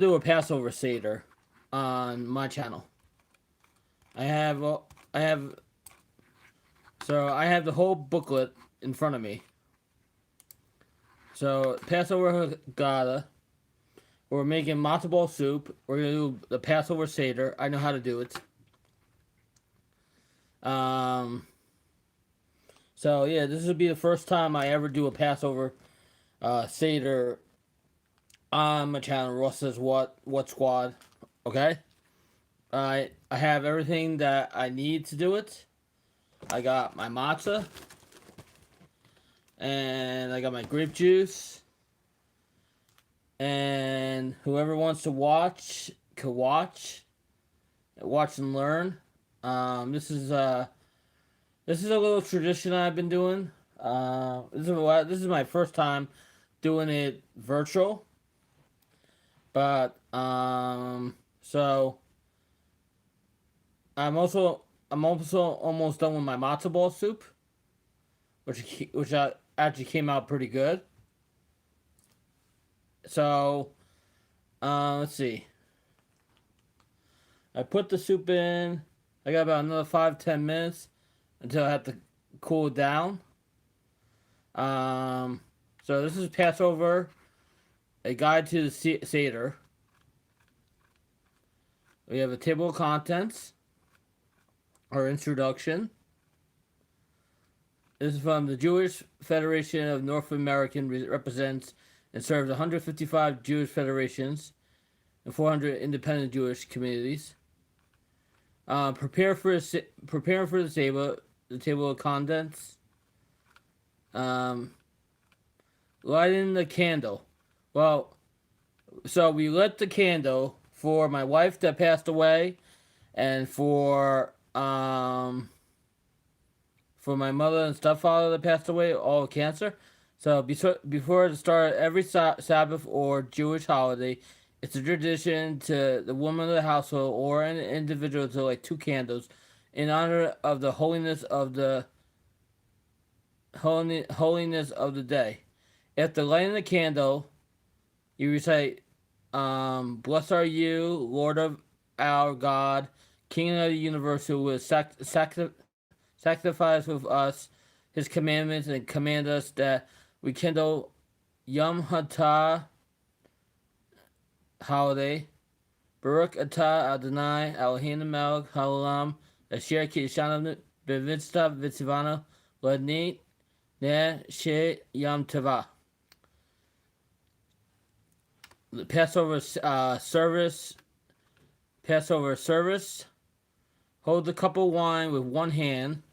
do a Passover Seder on my channel. I have I have I have the whole booklet in front of me. So Passover Haggadah. We're making matzo ball soup. We're gonna do the Passover Seder. I know how to do it. Um. So yeah, this will be the first time I ever do a Passover Seder on my channel. Ross says what squad. Okay. I have everything that I need to do it. I got my matzah, and I got my grape juice, and whoever wants to watch can watch and learn. This is a little tradition I've been doing. This is my first time doing it virtual, but so I'm also almost done with my matzo ball soup, which actually came out pretty good. So let's see. I put the soup in. I got about another 5-10 minutes until I have to cool it down. So this is Passover, a guide to the Seder. We have a table of contents, or introduction. This is from the Jewish Federation of North American, represents and serves 155 Jewish federations and 400 independent Jewish communities. Preparing for the table of contents. Lighting the candle. Well, so we lit the candle for my wife that passed away, and for my mother and stepfather that passed away, all of cancer. So before the start of every Sabbath or Jewish holiday, it's a tradition to the woman of the household or an individual to light two candles in honor of the holiness of the day. After lighting the candle, you recite, "Blessed are you, Lord of our God, King of the universe, who was sacrificed with us His commandments and command us that we kindle Yom Hatah holiday. Baruch atah Adonai Eloheinu melech haolam asher kishanu b'mitzvah v'tzivanu l'nit ne she yom tova." The service. Passover service. Hold the cup of wine with one hand.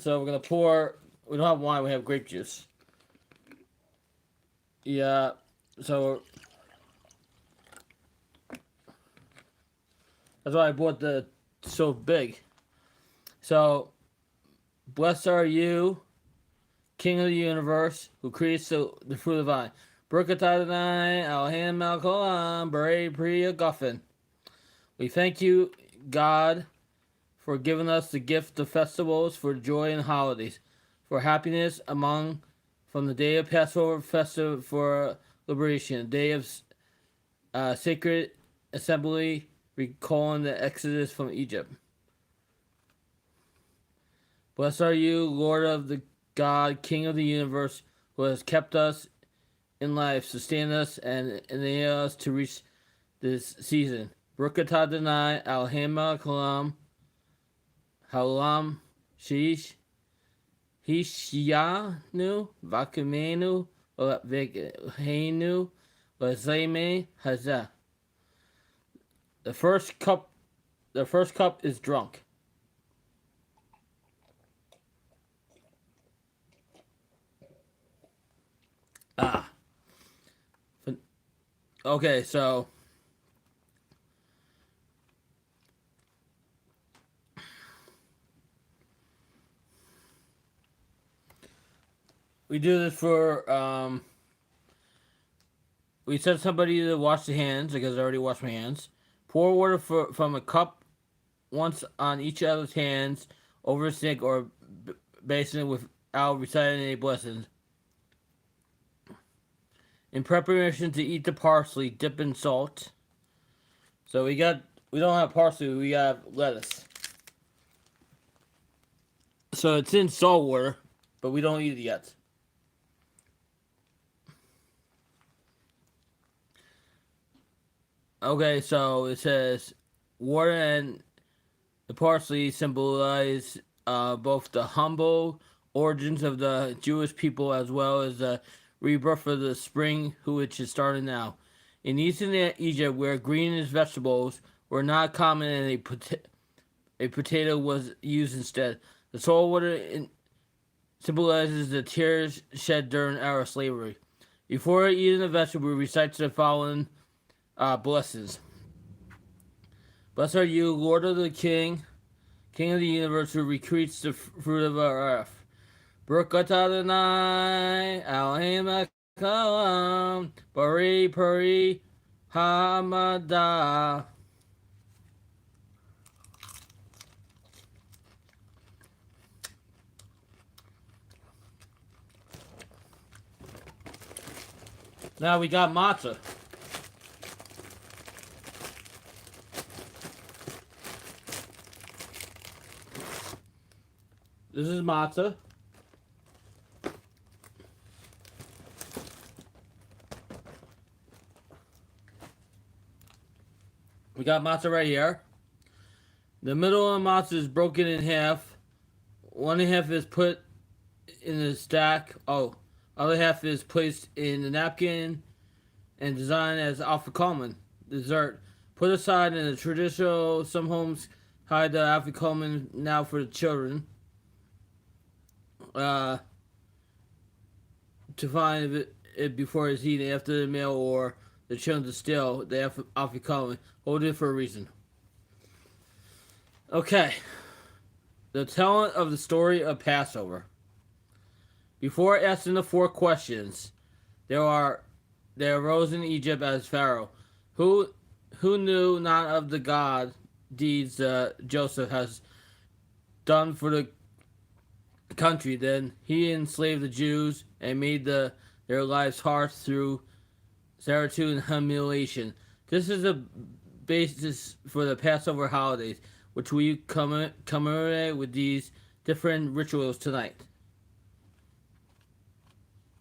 So we're gonna pour. We don't have wine. We have grape juice. Yeah. So that's why I bought the so big. So, blessed are you, King of the universe, who creates the fruit of the vine. Baruch atah Adonai Eloheinu melech haolam borei pri hagafen. We thank you, God, for giving us the gift of festivals, for joy and holidays, for happiness from the day of Passover, festive for liberation, day of sacred assembly, recalling the exodus from Egypt. Blessed are you, Lord of the God, King of the universe, who has kept us in life, sustained us, and enabled us to reach this season. Baruch atah Adonai Eloheinu melech haolam sheish hishiyanu v'akimenu v'heinu v'zayme hazeh. The first cup is drunk. Ah. Okay, so we do this for we send somebody to wash the hands because I already washed my hands. Pour water from a cup once on each other's hands over a sink or basin without reciting any blessings. in preparation to eat the parsley, dip in salt. So we don't have parsley, we have lettuce. So it's in salt water, but we don't eat it yet. Okay, so it says water and the parsley symbolize both the humble origins of the Jewish people as well as the rebirth of the spring, which is starting now. In Eastern Egypt, where greenish vegetables were not common and a potato was used instead, the salt water symbolizes the tears shed during our slavery. Before eating a vegetable, we recite the following blessings. Blessed are you, Lord of the King of the universe, who recreates the fruit of our earth. Baruch Adonai, Elohim Ekalam, Bari Pari Hamada. Now we got matzah. This is matzah. We got matzah right here. The middle of the matzah is broken in half. One half is put in a stack. Other half is placed in a napkin and designed as afikoman dessert. Put aside in a traditional, some homes hide the afikoman now for the children. To find it before it's eaten after the meal or the children to steal the afikoman. Hold it for a reason. Okay. The telling of the story of Passover. Before asking the 4 questions, there arose in Egypt as Pharaoh, who knew not of the God deeds Joseph has done for the country. Then he enslaved the Jews and made their lives harsh through servitude and humiliation. This is the basis for the Passover holidays, which we commemorate with these different rituals tonight.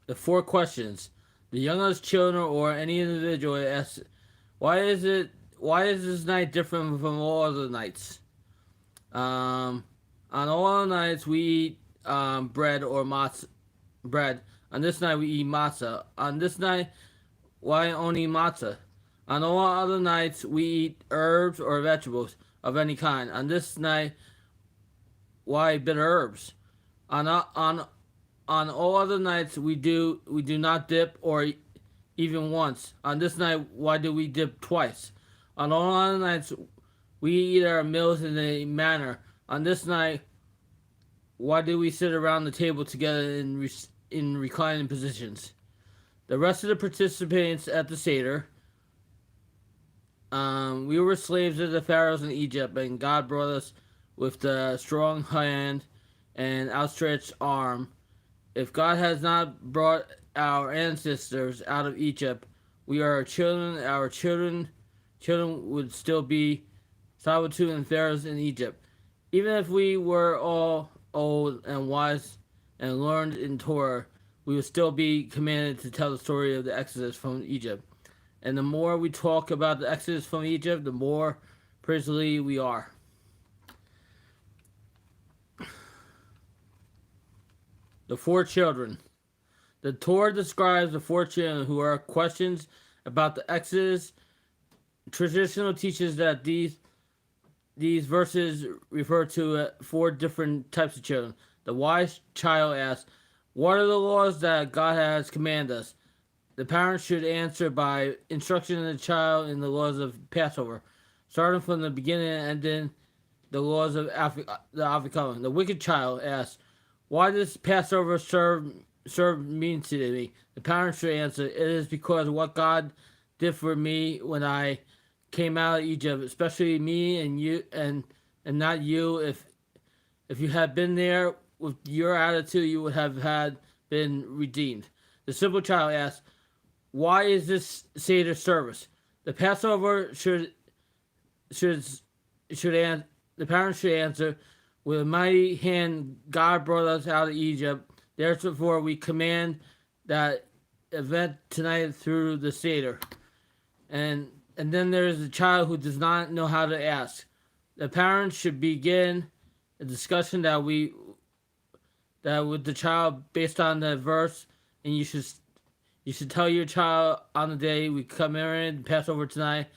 The 4 questions. The youngest children or any individual asks, why is this night different from all other nights? On all other nights we eat bread or matzah. Bread. On this night we eat matzah. On this night, why only matzah? On all other nights we eat herbs or vegetables of any kind. On this night, why bitter herbs? On all other nights we do not dip or even once. On this night, why do we dip twice? On all other nights we eat our meals in a manner. On this night, why do we sit around the table together in reclining positions? The rest of the participants at the Seder, we were slaves of the pharaohs in Egypt, and God brought us with the strong hand and outstretched arm. If God has not brought our ancestors out of Egypt, we are children. Our children would still be servitude and pharaohs in Egypt. Even if we were all old and wise and learned in Torah, we would still be commanded to tell the story of the Exodus from Egypt. And the more we talk about the Exodus from Egypt, the more priestly we are. The 4 children. The Torah describes the 4 children who are questions about the Exodus. Traditional teaches that these verses refer to 4 different types of children. The wise child asks, what are the laws that God has commanded us? The parents should answer by instructing the child in the laws of Passover, starting from the beginning and ending the laws of the Afikoman. The wicked child asks, why does Passover serve mean to me? The parents should answer, it is because what God did for me when I came out of Egypt, especially me and you, and not you. If you had been there with your attitude, you would have been redeemed. The simple child asks, why is this Seder service? The Passover should the parents should answer, with a mighty hand God brought us out of Egypt. Therefore we command that event tonight through the Seder. And then there is a child who does not know how to ask. The parents should begin a discussion that with the child based on the verse, and you should tell your child on the day we come in and Passover tonight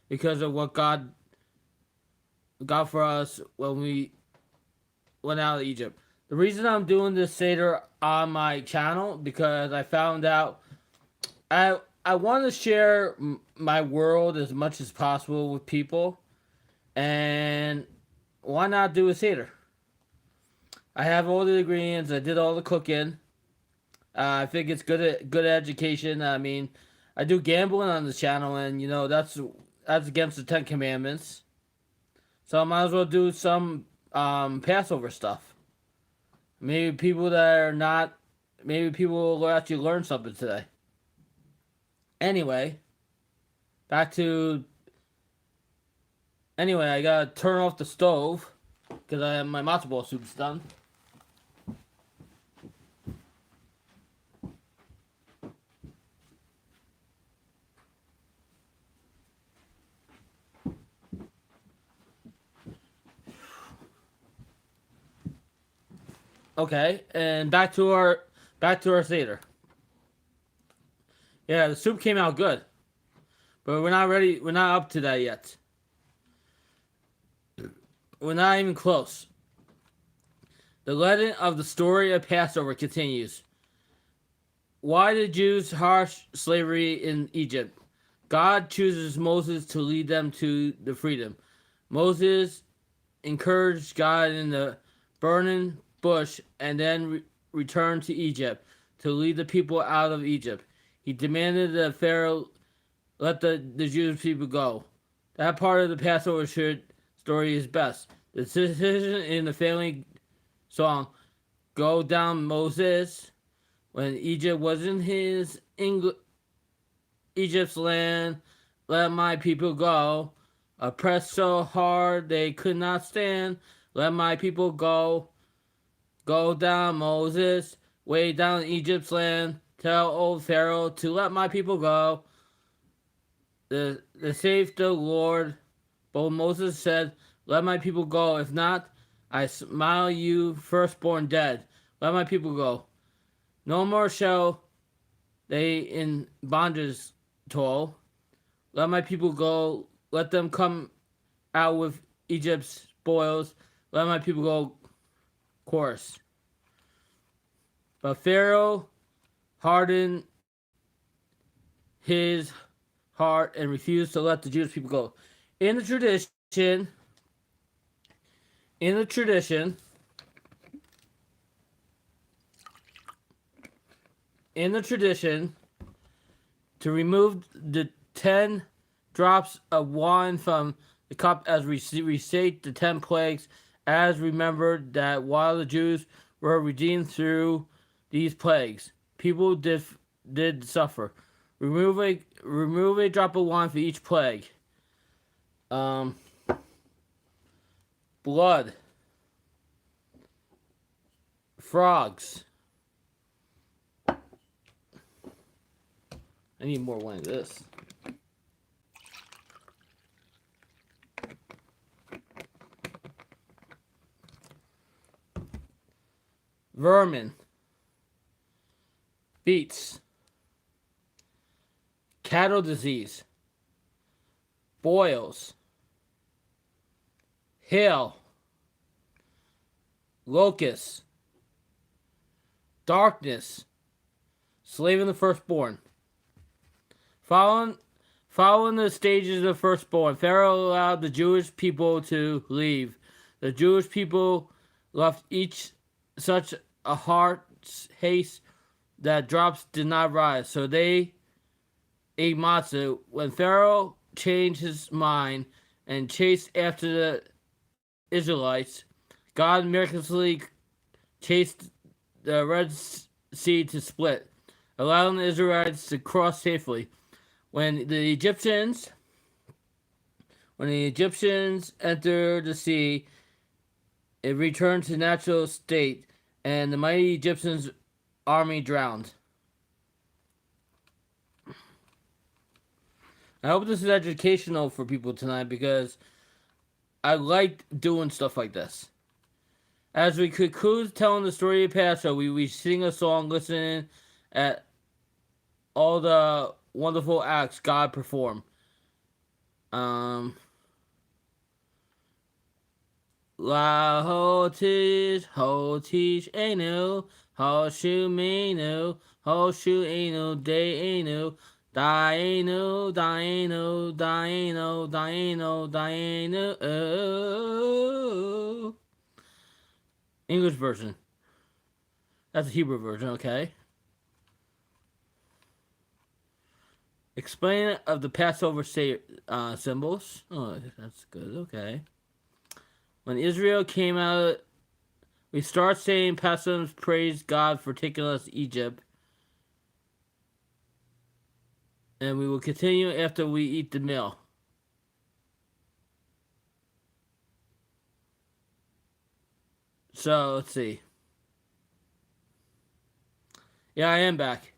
because of what God got for us when we went out of Egypt. The reason I'm doing this Seder on my channel because I found out I want to share my world as much as possible with people, and why not do a Seder? I have all the ingredients. I did all the cooking. I think it's good education. I mean, I do gambling on the channel, and that's against the Ten Commandments. So I might as well do some Passover stuff. Maybe people will actually learn something today. Anyway, I gotta turn off the stove because my matzo ball soup's done. Okay, and back to our Seder. Yeah, the soup came out good, but we're not ready. We're not up to that yet. We're not even close. The legend of the story of Passover continues. Why the Jews' harsh slavery in Egypt? God chooses Moses to lead them to the freedom. Moses encouraged God in the burning bush and then returned to Egypt to lead the people out of Egypt. He demanded that Pharaoh let the Jewish people go. That part of the Passover story is best. The decision in the family song, Go Down Moses, when Egypt wasn't Egypt's land, let my people go. Oppressed so hard they could not stand, let my people go. Go down Moses, way down Egypt's land. Tell old Pharaoh to let my people go. The save the Lord. But Moses said, let my people go. If not, I smile you firstborn dead. Let my people go. No more shall they in bondage toil. Let my people go. Let them come out with Egypt's spoils. Let my people go. Chorus. But Pharaoh hardened his heart and refused to let the Jewish people go. In the tradition, to remove the 10 drops of wine from the cup as we recite the 10 plagues, as remembered that while the Jews were redeemed through these plagues, people did suffer. Remove a drop of wine for each plague. Blood. Frogs. I need more wine of this. Vermin. Beets. Cattle disease. Boils. Hail. Locusts. Darkness. Slaving the firstborn. Following the stages of the firstborn, Pharaoh allowed the Jewish people to leave. The Jewish people left each such a heart's haste that drops did not rise. So they ate matzah. When Pharaoh changed his mind and chased after the Israelites, God miraculously chased the Red Sea to split. allowing the Israelites to cross safely. When the Egyptians entered the sea, it returned to natural state, and the mighty Egyptians' army drowned. I hope this is educational for people tonight because I like doing stuff like this. As we conclude telling the story of Passover, we sing a song listening at all the wonderful acts God performed. La hotish, enu, hoshu menu, hoshu enu, de enu, daenu, daenu, daenu, daenu, daenu. English version. That's the Hebrew version, okay? Explain of the Passover symbols. Oh, that's good, okay. When Israel came out, we start saying Passover praise God for taking us to Egypt. And we will continue after we eat the meal. So, let's see. Yeah, I am back.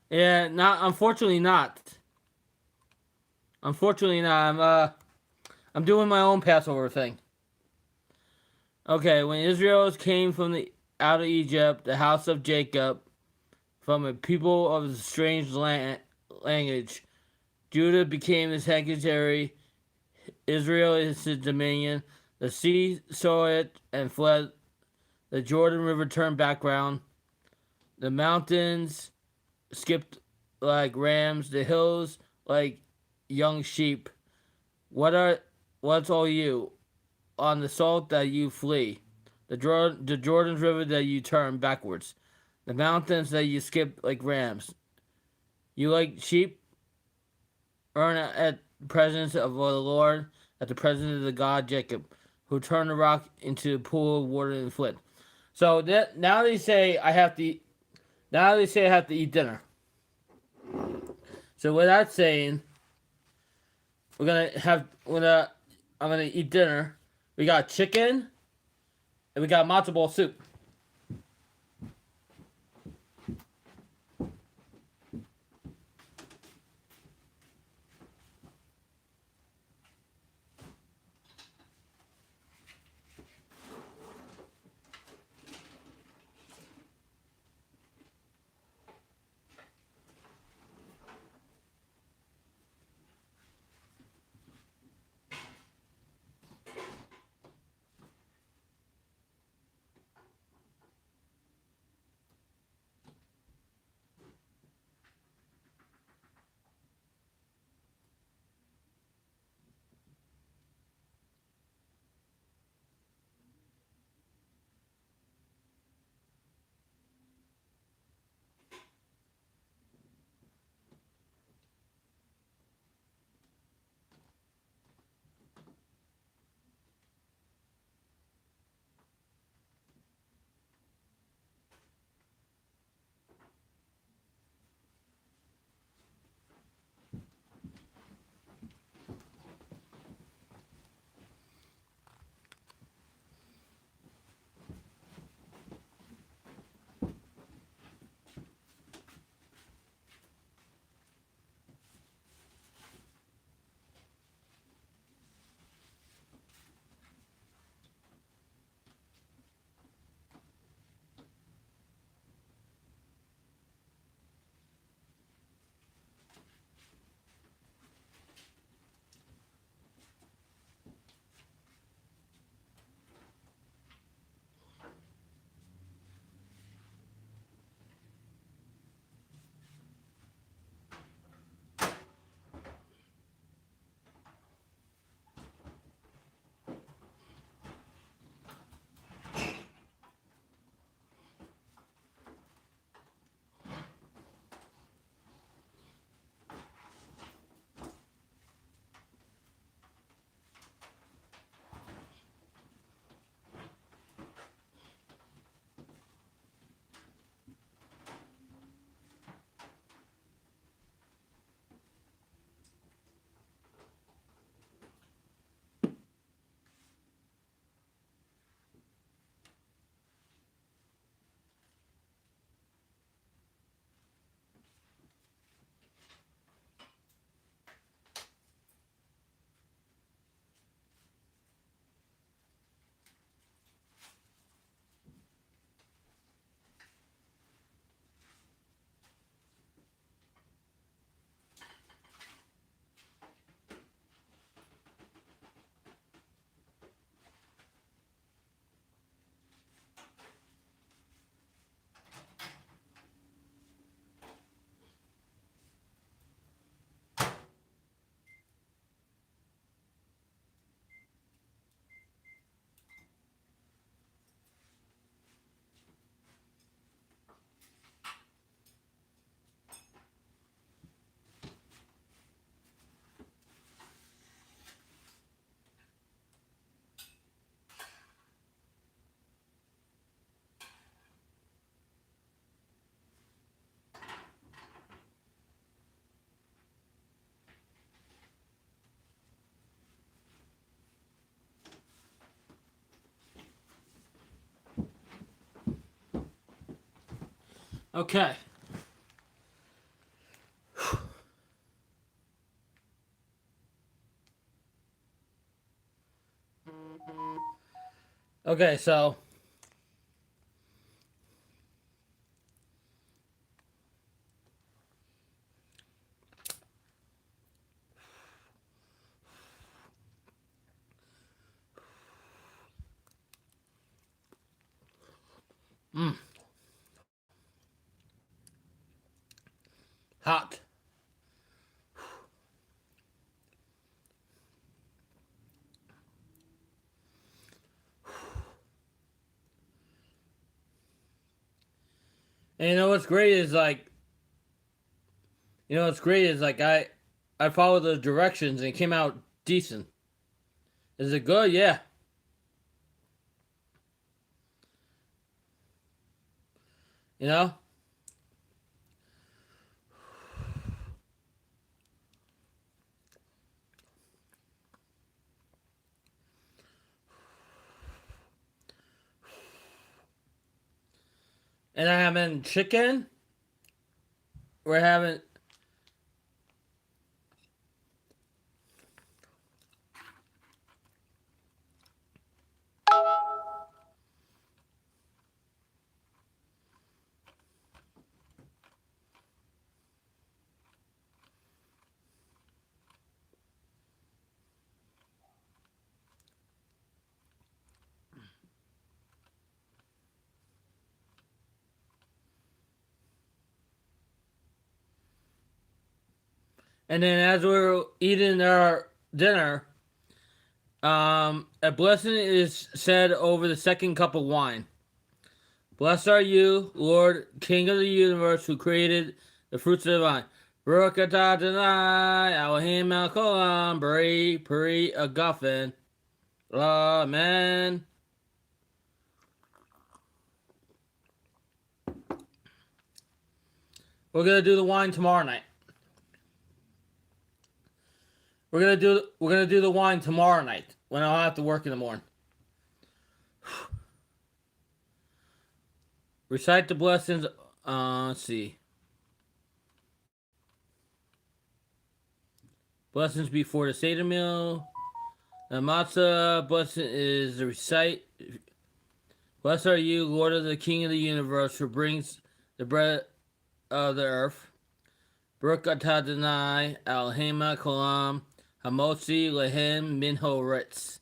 Yeah, unfortunately not. Unfortunately not. I'm doing my own Passover thing. Okay, when Israel came out of Egypt, the house of Jacob, from a people of a strange language, Judah became his hereditary, Israel is his dominion. The sea saw it and fled. The Jordan River turned background. The mountains skipped like rams. The hills like young sheep. What's all you? On the salt that you flee. The Jordan's river that you turn backwards. The mountains that you skip like rams. You like sheep? Earn at the presence of the Lord, at the presence of the God Jacob, who turned the rock into a pool of water and flint. So now they say I have to eat. Now they say I have to eat dinner. So with that saying, I'm gonna eat dinner. We got chicken, and we got matzo ball soup. Okay. Okay, so hot. And you know what's great is like, I followed the directions and it came out decent. Is it good? Yeah. You know? And I'm having chicken. We're having and then as we're eating our dinner, a blessing is said over the second cup of wine. Blessed are you, Lord, King of the universe, who created the fruits of the vine. Baruch atah Adonai, Elohim melech haolam, Bari Peri Agafen. Amen. We're gonna do the wine tomorrow night. We're gonna do the wine tomorrow night when I don't have to work in the morning. Recite the blessings. Let's see. Blessings before the Seder meal. The matzah blessing is the recite. Blessed are you, Lord of the King of the universe, who brings the bread of the earth. Baruch atah Adonai, Elohim melech haolam, hamotzi lehem min haaretz.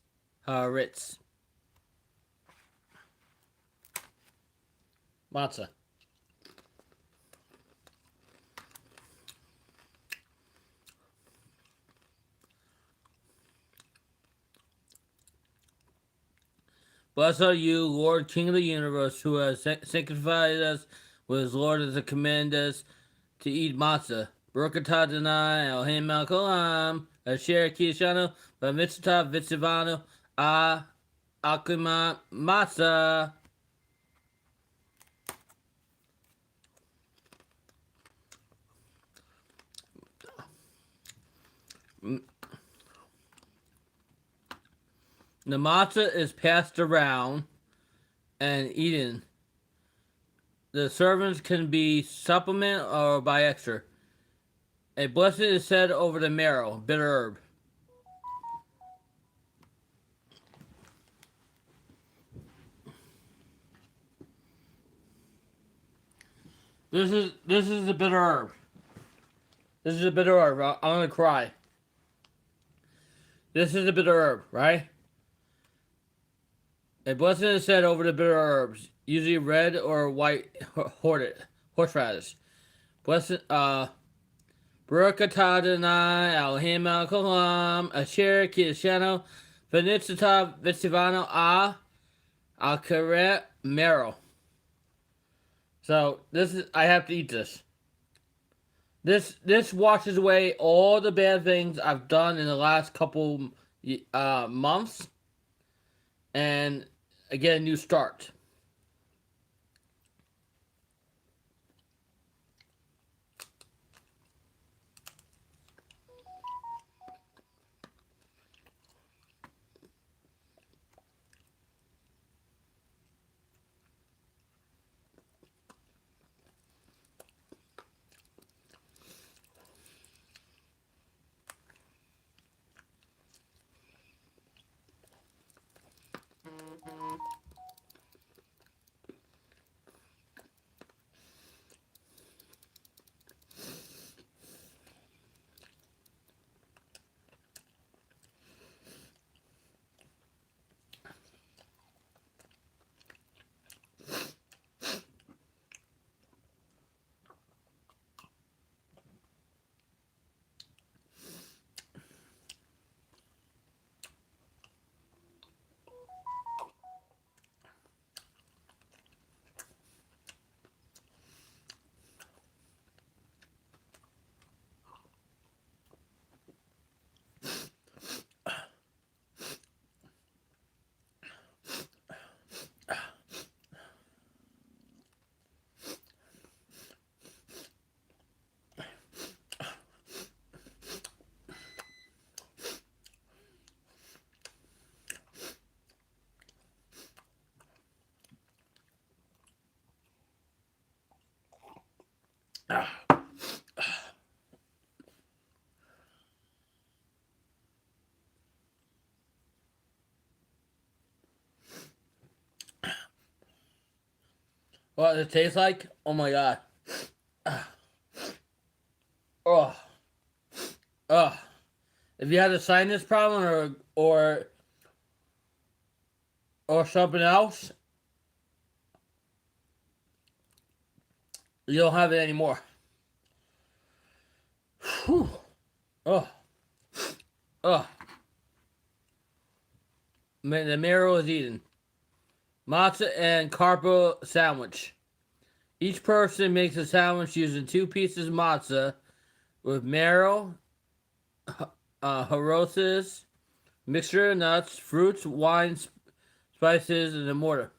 Matzah. Blessed are you, Lord, King of the universe, who has sanctified us with his Lord as to command us to eat matzah. Baruch atah Adonai, Elohim melech haolam, asher kiyashanu, b'mitzvah v'tzivanu, akima matzah. The matzah is passed around and eaten. The servants can be supplement or by extra. A blessing is said over the marrow, bitter herb. This is a bitter herb. This is a bitter herb. I'm gonna cry. This is a bitter herb, right? A blessing is said over the bitter herbs, usually red or white horseradish. Blessed, Baruch atah Adonai, Elohim melech haolam, asher kiyashanu, v'nitzvah v'tzivanu, al karet marrow. So I have to eat this. This washes away all the bad things I've done in the last couple months, and I get a new start. What does it taste like? Oh my god. Oh. Oh. If you had a sinus problem or something else, you don't have it anymore. Whew. Oh. Oh. The marrow is eaten. Matzah and carpo sandwich. Each person makes a sandwich using 2 pieces of matzah with marrow, harosses, mixture of nuts, fruits, wine, spices, and a mortar.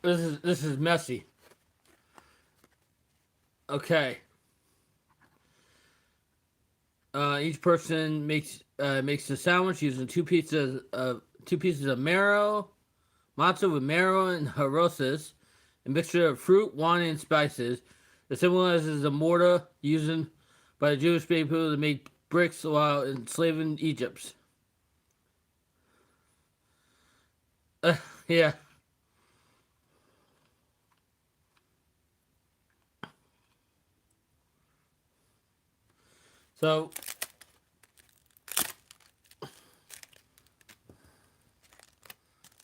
This is messy. Okay. Each person makes the sandwich using 2 pieces of marrow, matzah with marrow and harosses, a mixture of fruit, wine, and spices. It symbolizes the mortar used by the Jewish people to make bricks while enslaving Egypt. Yeah. So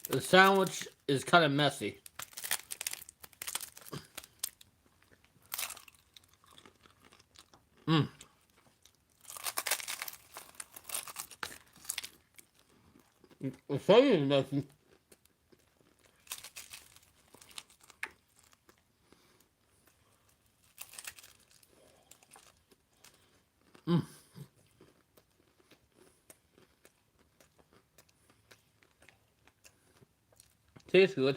the sandwich is kind of messy. Mm. The sandwich is messy. Mm. Tastes good.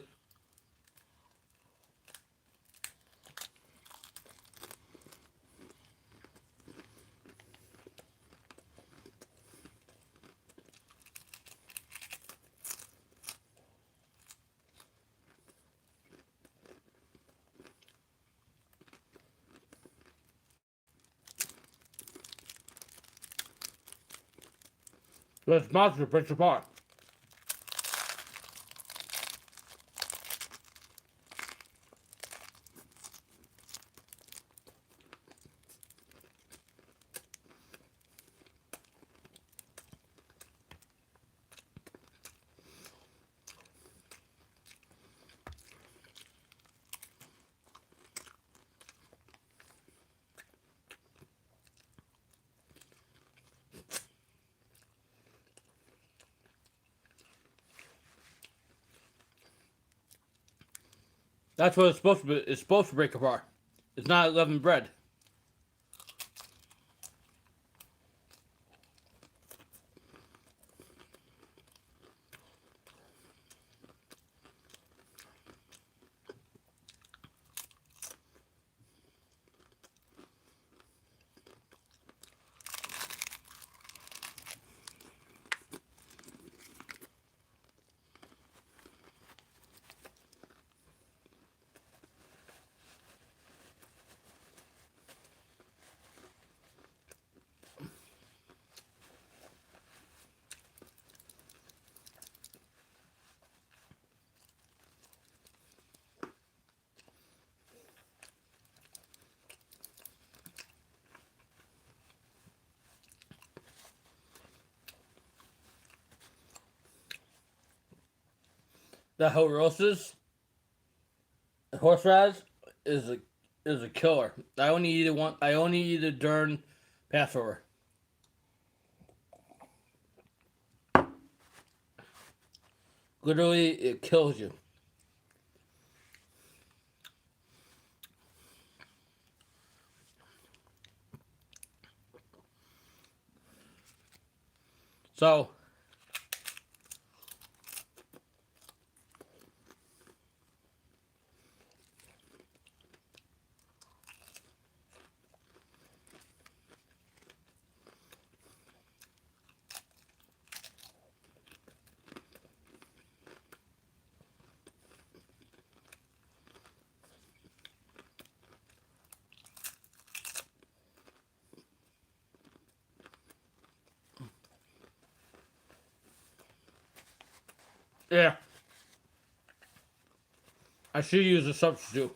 Let's monster breaks apart. That's what it's supposed to be. It's supposed to break apart. It's not leavened bread. That horseradish is a killer. I only eat it one. I only eat it during Passover. Literally, it kills you. So, yeah, I should use a substitute.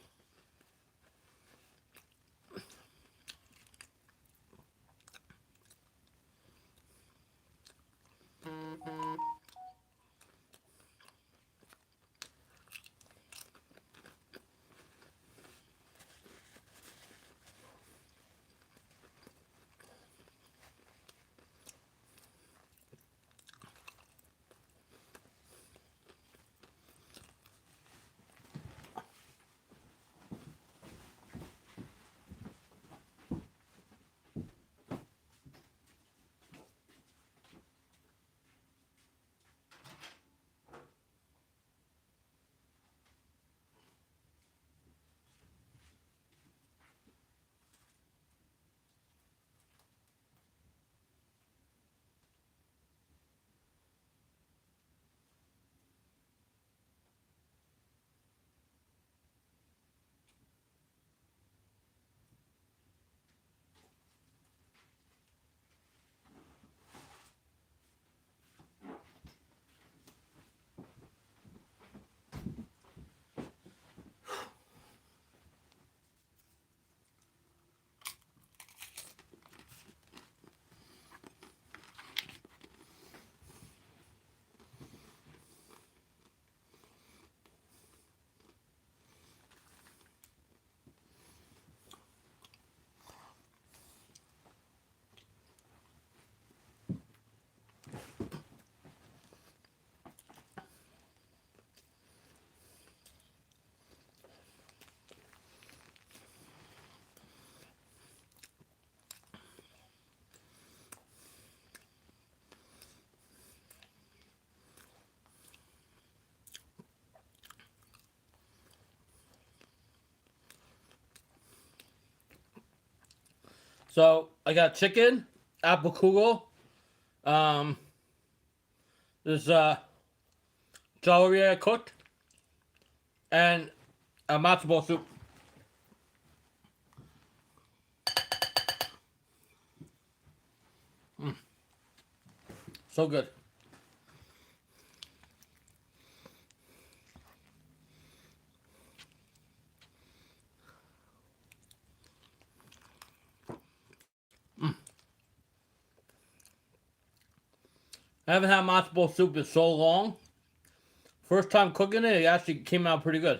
So I got chicken, apple kugel, um, there's celery I cooked, and a matzo ball soup. So good. I haven't had matzo ball soup in so long. First time cooking it, it actually came out pretty good.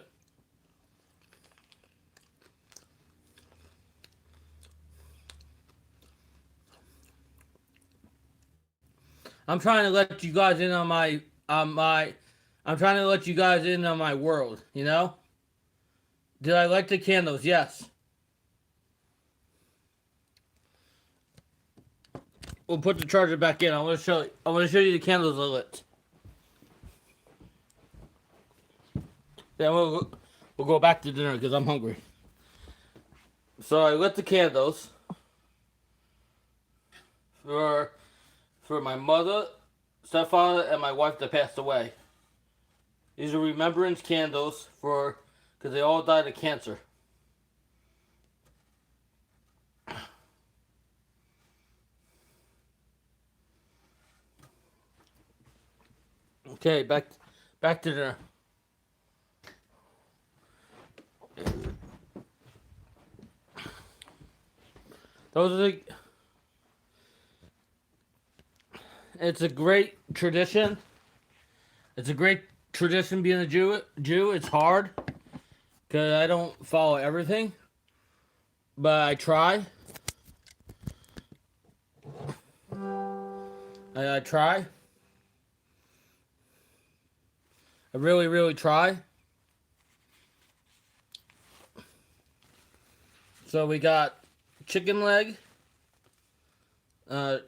I'm trying to let you guys in on my I'm trying to let you guys in on my world, you know? Did I light the candles? Yes. We'll put the charger back in. I want to show you. I want to show you the candles I lit. Then we'll go back to dinner because I'm hungry. So I lit the candles for my mother, stepfather, and my wife that passed away. These are remembrance candles because they all died of cancer. Okay, back to dinner. Those are the. It's a great tradition. It's a great tradition being a Jew. It's hard because I don't follow everything, but I try. I try. I really, really try. So we got chicken leg. I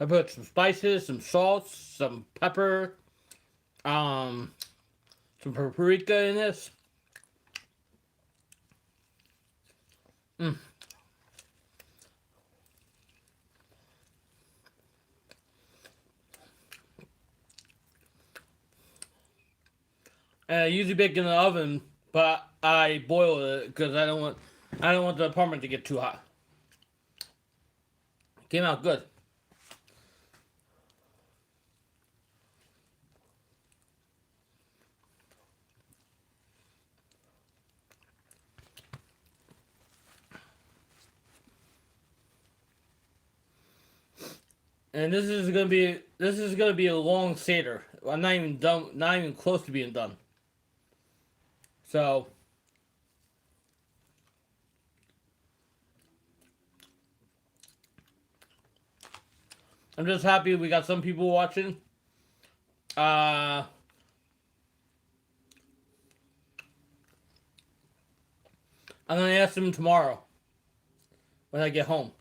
put some spices, some salt, some pepper, some paprika in this. And I usually bake in the oven, but I boil it because I don't want the apartment to get too hot. Came out good. And this is gonna be a long Seder. I'm not even done. Not even close to being done. So I'm just happy we got some people watching. I'm gonna ask them tomorrow when I get home.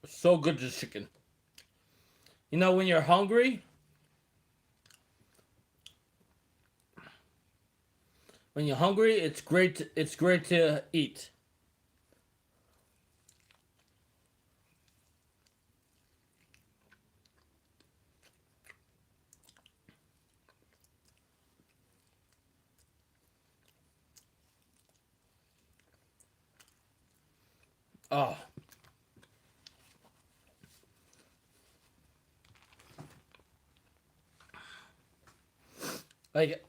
So good, this chicken. You know, when you're hungry, it's great. It's great to eat. Oh, like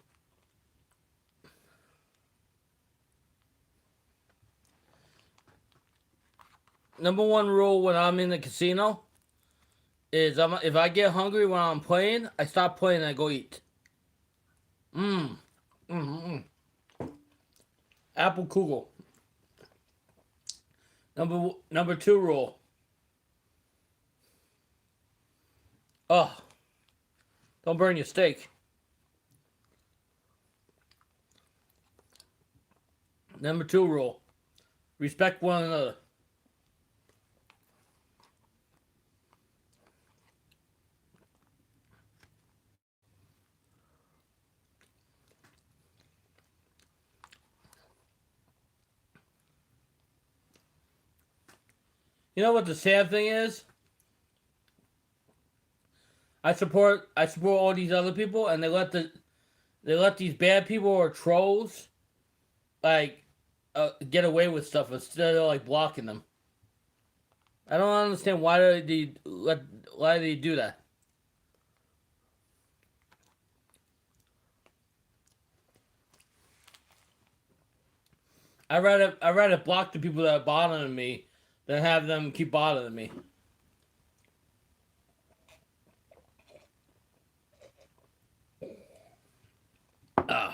number one rule when I'm in the casino is if I get hungry when I'm playing, I stop playing and I go eat. Mmm. Mm-hmm. Apple kugel. Number two rule. Oh, don't burn your steak. Number two rule. Respect one another. You know what the sad thing is? I support all these other people, and they let these bad people or trolls like get away with stuff instead of like blocking them. I don't understand why they do that. I rather block the people that are bothering me than have them keep bothering me. Ah.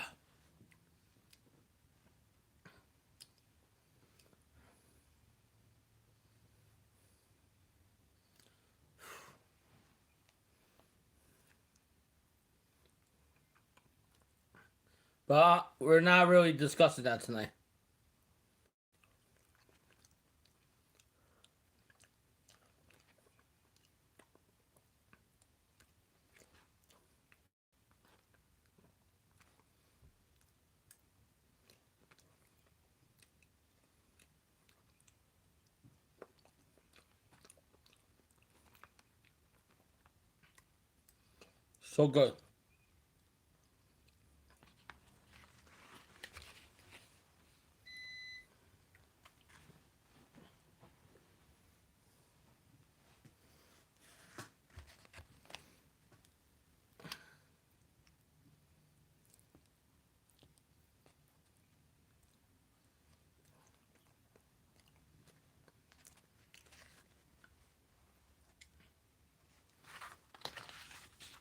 But we're not really discussing that tonight. So good.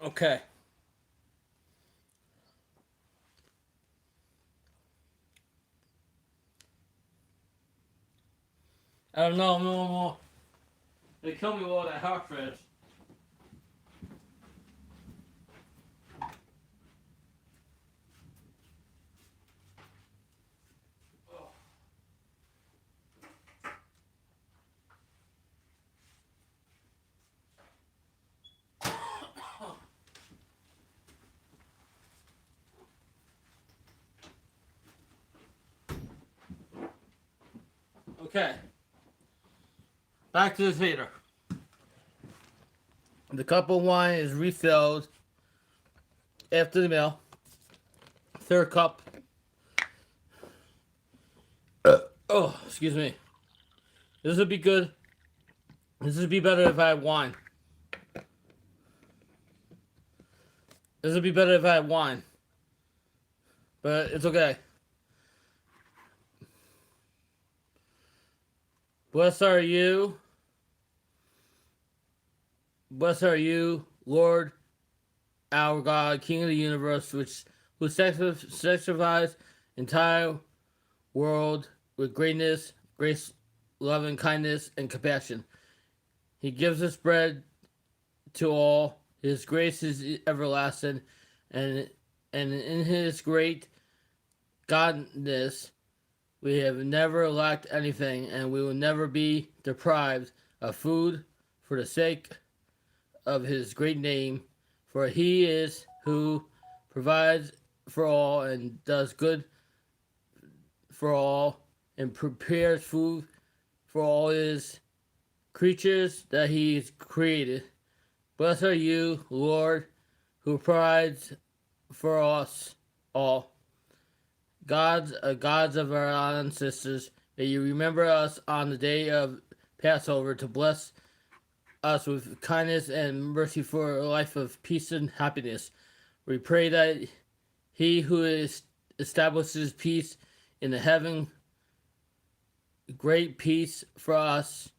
Okay. I don't know, no. They kill me with all that hot fridge. Okay. Back to the theater. The cup of wine is refilled after the meal. Third cup. Oh, excuse me. This would be good. This would be better if I had wine. This would be better if I had wine. But it's okay. Blessed are you. Blessed are you, Lord, our God, King of the universe, who sanctifies entire world with greatness, grace, love, and kindness, and compassion. He gives us bread to all. His grace is everlasting, and in his great godness, we have never lacked anything, and we will never be deprived of food for the sake of his great name. For he is who provides for all and does good for all and prepares food for all his creatures that he's created. Blessed are you, Lord, who provides for us all. Gods of our ancestors, may you remember us on the day of Passover to bless us with kindness and mercy for a life of peace and happiness. We pray that he who establishes peace in the heaven, great peace for us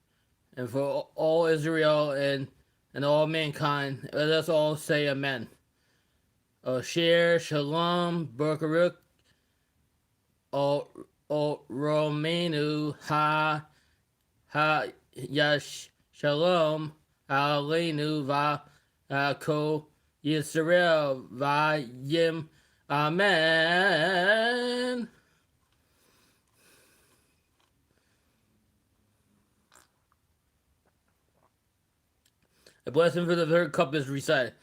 and for all Israel and all mankind. Let us all say amen. Osher, Shalom, Baruch, O Romenu, Yash, Shalom, Aleinu, Ko, Yisrael, Yim, Amen. A blessing for the third cup is recited.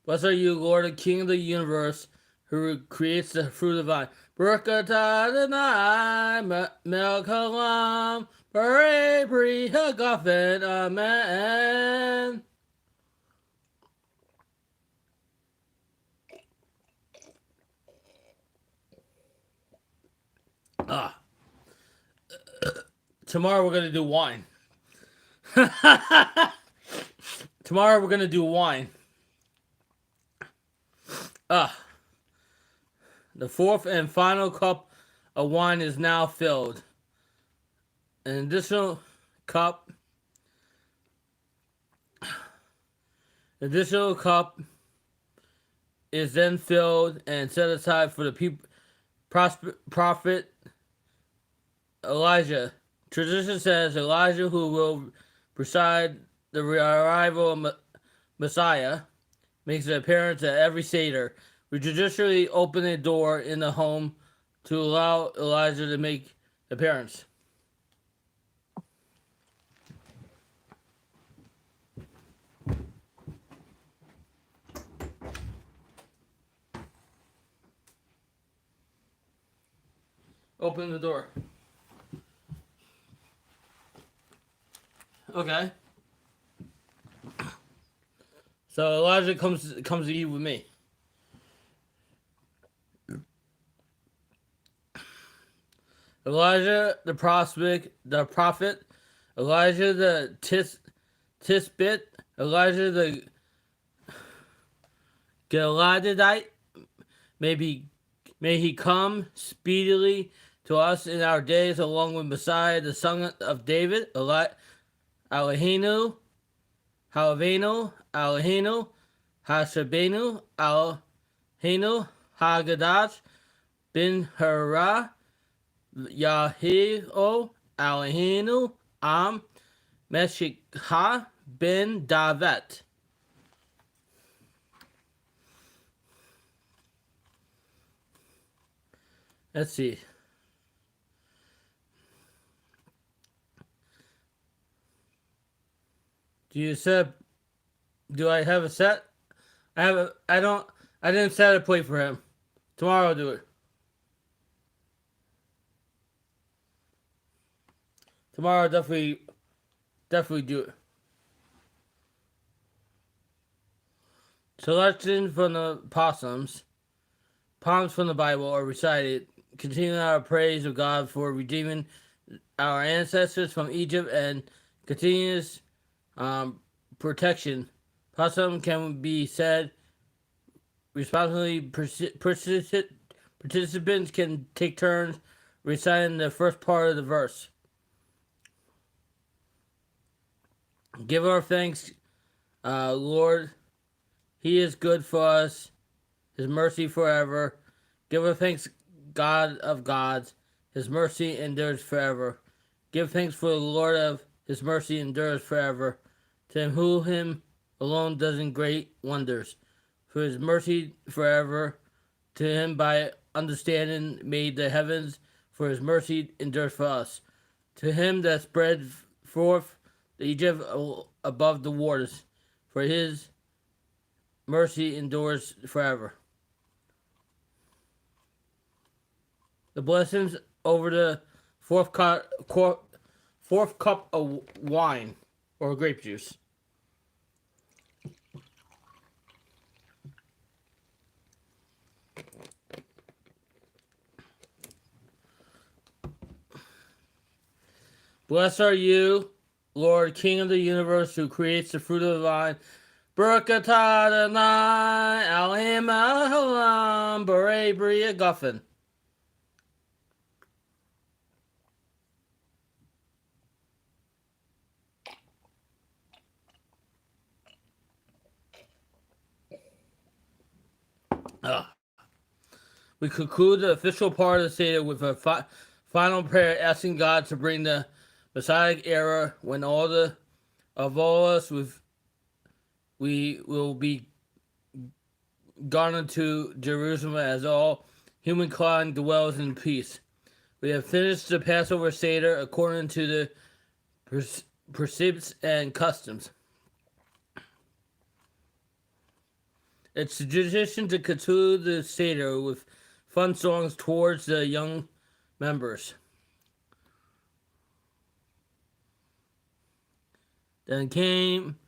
Blessed are you, Lord, the King of the universe, who creates the fruit of the vine. Baruch atah Adonai melech haolam, borei pri hagafen, amen. Tomorrow we're going to do wine. Tomorrow we're going to do wine. The fourth and final cup of wine is now filled. An additional cup is then filled and set aside for the prophet Elijah. Tradition says Elijah, who will precede the arrival of Messiah, makes an appearance at every Seder. We traditionally open a door in the home to allow Elijah to make appearance. Open the door. Okay. So Elijah comes to eat with me. Elijah the prophet, Elijah the Tisbit, Elijah the Gileadite, may he come speedily to us in our days, along with Messiah, the son of David, Eloheinu, Eloheinu, Hashabenu, Eloheinu, Hagadash, bin Hara, Yahio, Eloheinu, Am, Meshikha, ben Davet. Let's see. Do I have a set? I didn't set a plate for him. Tomorrow I'll do it. Tomorrow I'll definitely do it. Selection from the poems from the Bible are recited, continuing our praise of God for redeeming our ancestors from Egypt and continuous protection. Possum can be said responsibly. Participants can take turns reciting the first part of the verse. Give our thanks, Lord. He is good for us. His mercy forever. Give our thanks, God of gods. His mercy endures forever. Give thanks for the Lord of his mercy endures forever. To him alone does great wonders. For his mercy forever. To him by understanding made the heavens. For his mercy endures for us. To him that spread forth the Egypt above the waters. For his mercy endures forever. The blessings over the fourth cup of wine or grape juice. Blessed are you, Lord, King of the universe, who creates the fruit of the vine. Baruch atah Adonai Elohim haolam borei bria guffin. We conclude the official part of the Seder with a final prayer, asking God to bring the Messianic era when all of us we will be gone into Jerusalem as all humankind dwells in peace. We have finished the Passover Sedar according to the precepts and customs. It's a tradition to conclude the Seder with fun songs towards the young members. Then came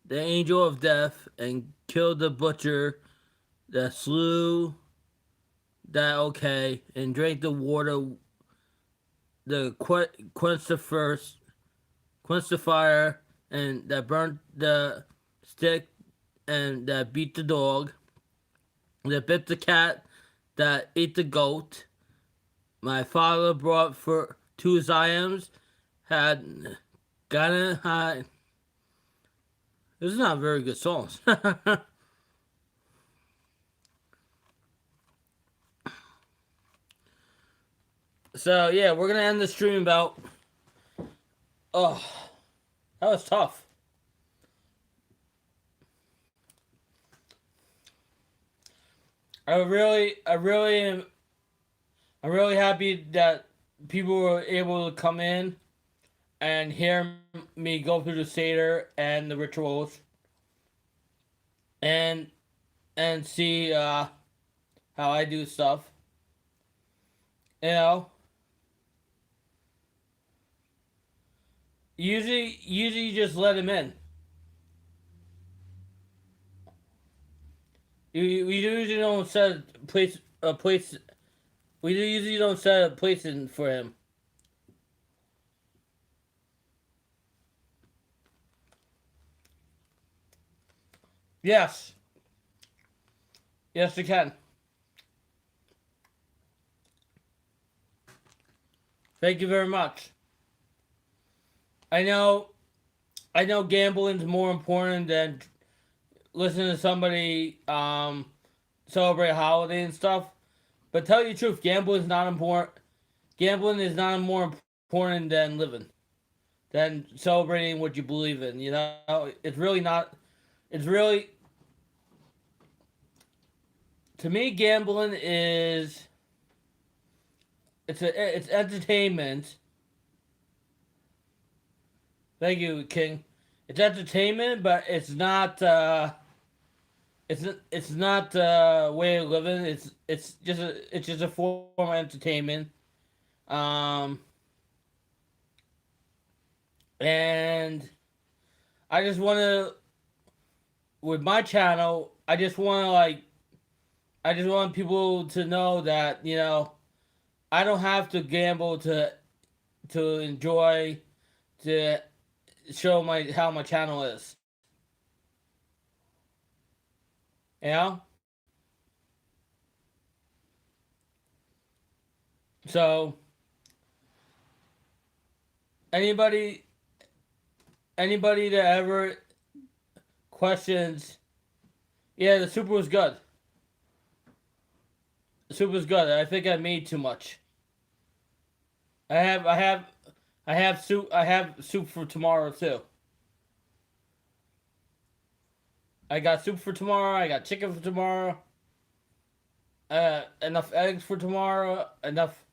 the angel of death and killed the butcher that slew that and drank the water that quenched the fire, and that burnt the stick, and that beat the dog, that bit the cat, that ate the goat. My father brought for 2 Zions, had gotten high. This is not very good songs. So yeah, we're gonna end the stream about. Oh, that was tough. I'm really happy that people were able to come in and hear me go through the Seder and the rituals, and see how I do stuff. You know, usually you just let him in. We usually don't set a place. We usually don't set a place in for him. Yes, yes, you can. Thank you very much. I know, I know, gambling's more important than listening to somebody celebrate a holiday and stuff. But tell you the truth, gambling is not important. Gambling is not more important than living, than celebrating what you believe in. You know, it's really not. It's really, to me, gambling is it's entertainment. Thank you, King. It's entertainment, but it's not way of living. It's just a form of entertainment. Um, and I just want to, with my channel, I just want people to know that, you know, I don't have to gamble to enjoy, to show my how my channel is. You know, so anybody anybody that ever questions, yeah, the soup was good. The soup was good. I think I made too much. I have I have I have soup for tomorrow too. I got soup for tomorrow. I got chicken for tomorrow. Enough eggs for tomorrow. Enough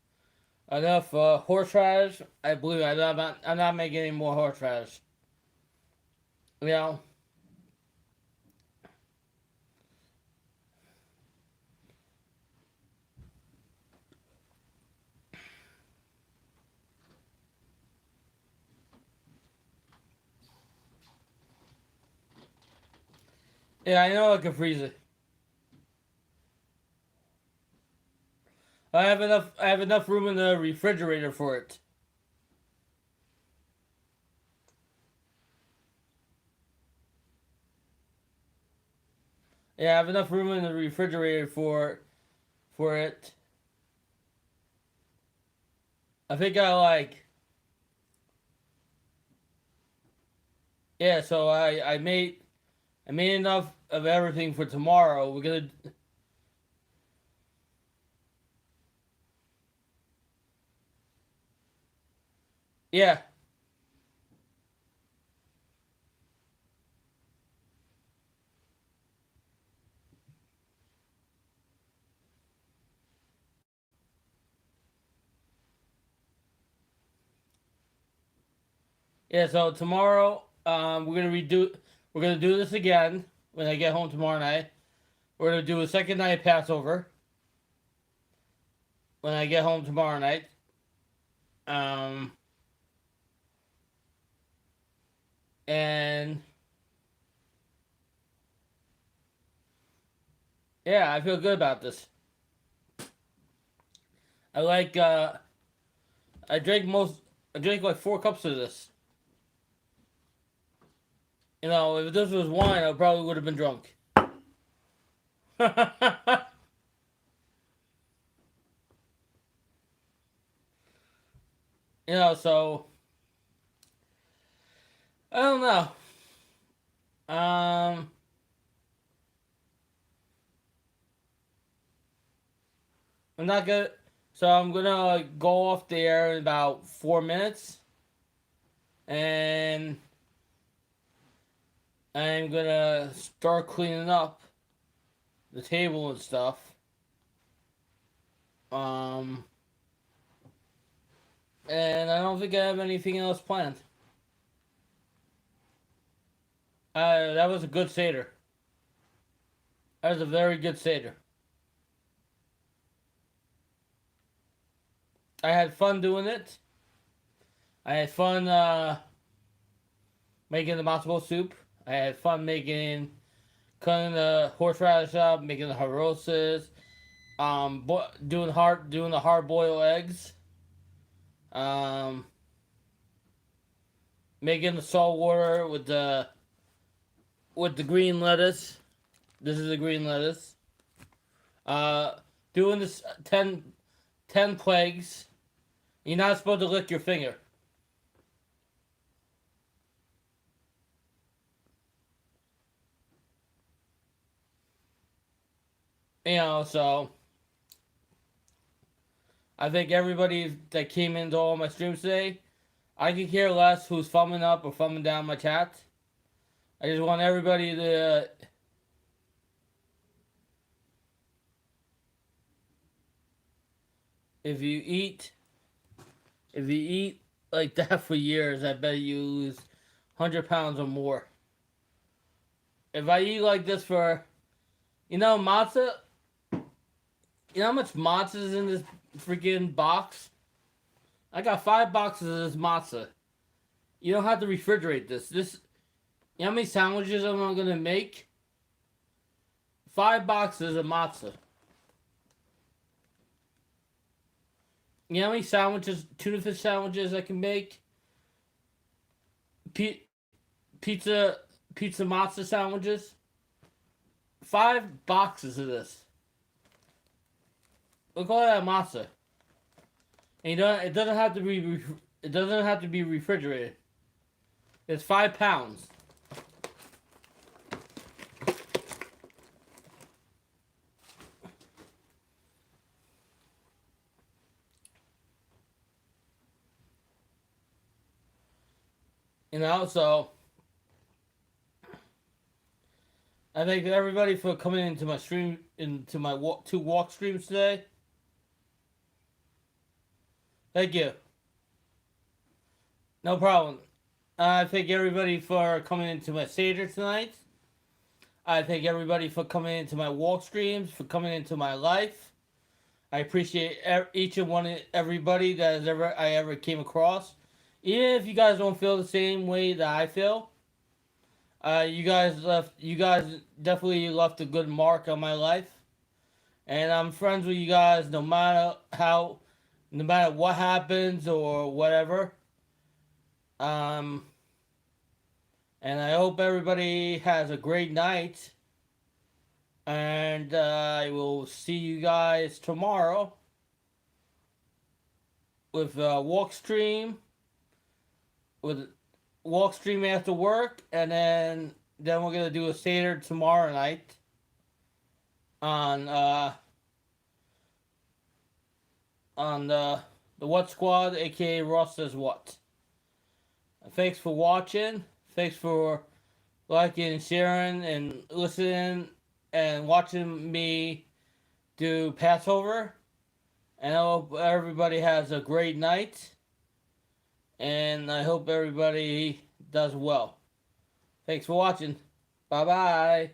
horseradish. I believe I'm not making any more horseradish. You know. Yeah, I know I can freeze it. I have enough room in the refrigerator for it. Yeah, I have enough room in the refrigerator for it. I think I like. Yeah, so I made enough of everything for tomorrow. We're gonna. Yeah, yeah. So tomorrow, We're gonna do this again when I get home tomorrow night. We're gonna do a second night Passover when I get home tomorrow night. Um, and yeah, I feel good about this. I like. I drank most. I drank like 4 cups of this. You know, if this was wine, I probably would have been drunk. You know, so I don't know. Um, I'm not gonna. So I'm gonna go off there in about 4 minutes, and I'm gonna start cleaning up the table and stuff. Um, and I don't think I have anything else planned. That was a good Seder. That was a very good Seder. I had fun doing it. I had fun making the matzo soup. I had fun cutting the horseradish up, making the haroses, doing the hard boiled eggs, um, making the salt water with the green lettuce. This is the green lettuce. Uh, doing this 10 plagues. You're not supposed to lick your finger. So I think everybody that came into all my streams today, I could care less who's thumbing up or thumbing down my chat. I just want everybody to. If you eat like that for years, I bet you lose 100 pounds or more. If I eat like this for, matzah, you know how much matzah is in this freaking box? I got 5 boxes of this matzah. You don't have to refrigerate this. You know how many sandwiches I'm gonna make? 5 boxes of matzah. You know how many tuna fish sandwiches I can make? Pizza matzah sandwiches. 5 boxes of this. Look at all that matzah. And it doesn't have to be refrigerated. It's 5 pounds. So I thank everybody for coming into my stream, into my 2 walk streams today. Thank you. No problem. I thank everybody for coming into my Seder tonight. I thank everybody for coming into my walk streams, for coming into my life. I appreciate each and everybody that I ever came across. Even if you guys don't feel the same way that I feel, you guys definitely left a good mark on my life, and I'm friends with you guys no matter what happens or whatever. And I hope everybody has a great night, and I will see you guys tomorrow with walk stream after work, and then we're gonna do a Seder tomorrow night on the What Squad, aka Ross Says What. Thanks for watching. Thanks for liking, sharing, and listening and watching me do Passover. And I hope everybody has a great night. And I hope everybody does well. Thanks for watching. Bye-bye.